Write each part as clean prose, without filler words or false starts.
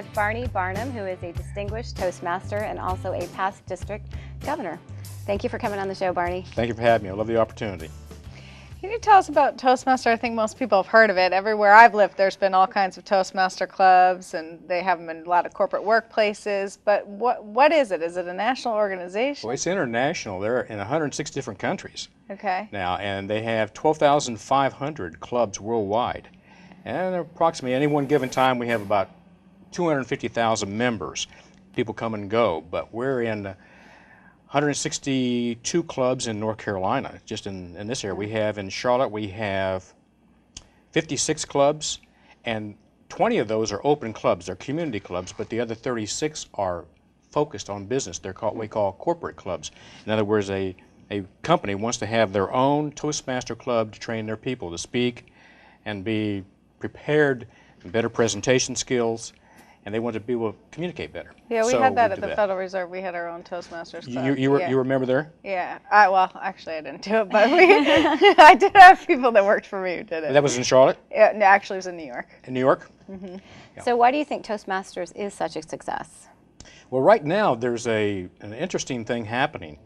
with Barney Barnum, who is a distinguished Toastmaster and also a past district governor. Thank you for coming on the show, Barney. Thank you for having me. I love the opportunity. Can you tell us about Toastmaster? I think most people have heard of it. Everywhere I've lived, there's been all kinds of Toastmaster clubs, and they have them in a lot of corporate workplaces. But what is it? Is it a national organization? Well, it's international. They're in 106 different countries now, and they have 12,500 clubs worldwide. And approximately any one given time, we have about 250,000 members. People come and go, but we're in 162 clubs in North Carolina, just in this area. We have in Charlotte, we have 56 clubs, and 20 of those are open clubs. They're community clubs, but the other 36 are focused on business. They're called, we call corporate clubs. In other words, a company wants to have their own Toastmaster club to train their people to speak and be prepared, better presentation skills, and they want to be able to communicate better. Yeah, we had that at the Federal Reserve. We had our own Toastmasters club. You remember there? Yeah. Well, actually, I didn't do it, but I did have people that worked for me who did it. That was in Charlotte? Yeah, no, actually, it was in New York. In New York? Mm-hmm. Yeah. So why do you think Toastmasters is such a success? Well, right now, there's an interesting thing happening.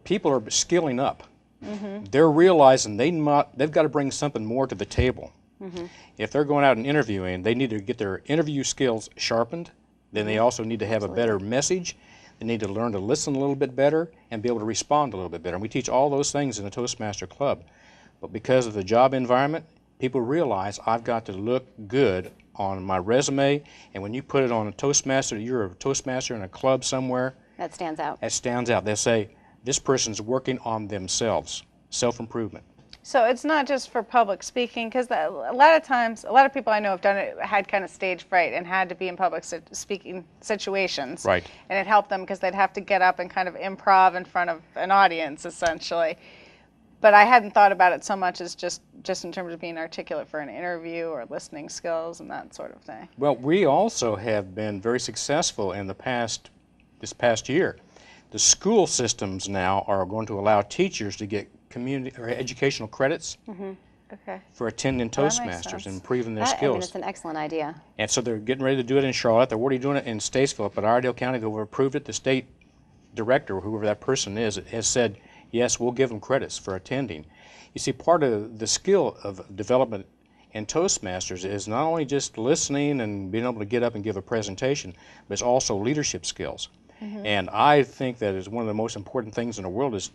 People are skilling up. Mm-hmm. They're realizing they've got to bring something more to the table. Mm-hmm. If they're going out and interviewing, they need to get their interview skills sharpened. Then they also need to have a better message. They need to learn to listen a little bit better and be able to respond a little bit better. And we teach all those things in the Toastmaster Club. But because of the job environment, people realize I've got to look good on my resume. And when you put it on a Toastmaster, you're a Toastmaster in a club somewhere. That stands out. That stands out. They'll say, this person's working on themselves, self-improvement. So it's not just for public speaking, because a lot of times, a lot of people I know have done it, had kind of stage fright and had to be in public speaking situations. Right. And it helped them because they'd have to get up and kind of improv in front of an audience, essentially. But I hadn't thought about it so much as just in terms of being articulate for an interview or listening skills and that sort of thing. Well, we also have been very successful in this past year. The school systems now are going to allow teachers to get community or educational credits for attending Toastmasters and improving their skills. I mean, it's an excellent idea. And so they're getting ready to do it in Charlotte. They're already doing it in Statesville, but Iredell County, they've approved it. The state director, whoever that person is, has said, yes, we'll give them credits for attending. You see, part of the skill of development in Toastmasters is not only just listening and being able to get up and give a presentation, but it's also leadership skills. And I think that is one of the most important things in the world is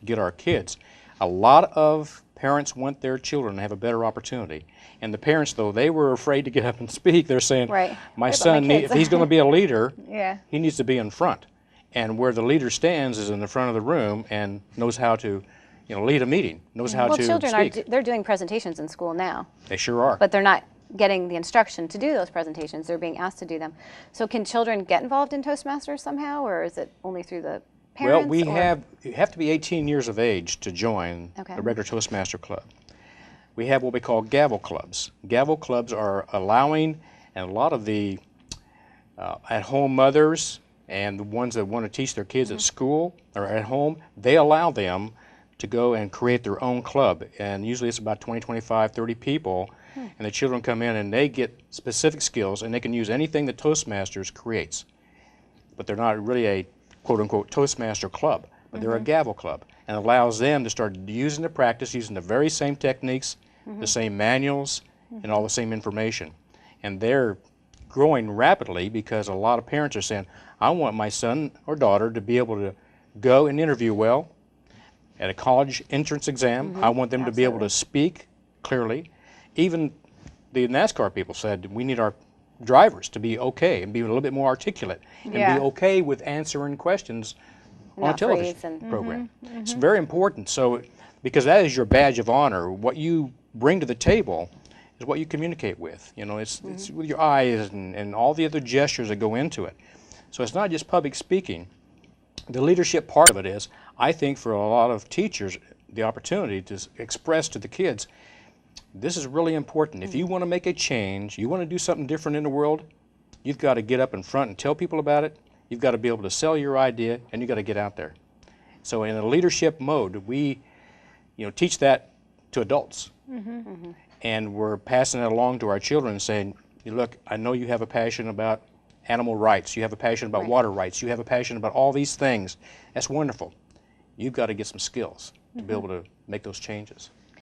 get our kids. A lot of parents want their children to have a better opportunity. And the parents, though, they were afraid to get up and speak. They're saying, my son, if he's going to be a leader, he needs to be in front. And where the leader stands is in the front of the room and knows how to lead a meeting, knows how to speak. Well, children they're doing presentations in school now. They sure are. But they're not getting the instruction to do those presentations. They're being asked to do them. So can children get involved in Toastmasters somehow, or is it only through the parents? Well, you have to be 18 years of age to join the regular Toastmaster Club. We have what we call gavel clubs. Gavel clubs are allowing, and a lot of the at-home mothers and the ones that want to teach their kids at school or at home, they allow them to go and create their own club. And usually it's about 20, 25, 30 people. And the children come in and they get specific skills and they can use anything that Toastmasters creates. But they're not really a quote-unquote Toastmaster club, but they're a gavel club, and allows them to start using the practice, using the very same techniques, the same manuals, and all the same information. And they're growing rapidly because a lot of parents are saying, I want my son or daughter to be able to go and interview well at a college entrance exam. I want them to be able to speak clearly. Even the NASCAR people said we need our drivers to be okay and be a little bit more articulate and be okay with answering questions on a television program. It's very important. So, because that is your badge of honor, what you bring to the table is what you communicate with. It's with your eyes and all the other gestures that go into it. So it's not just public speaking. The leadership part of it is, I think, for a lot of teachers, the opportunity to express to the kids, this is really important. If you want to make a change, you want to do something different in the world, you've got to get up in front and tell people about it. You've got to be able to sell your idea, and you've got to get out there. So in a leadership mode, we teach that to adults. And we're passing it along to our children saying, You look, I know you have a passion about animal rights, you have a passion about water rights, you have a passion about all these things. That's wonderful. You've got to get some skills to be able to make those changes.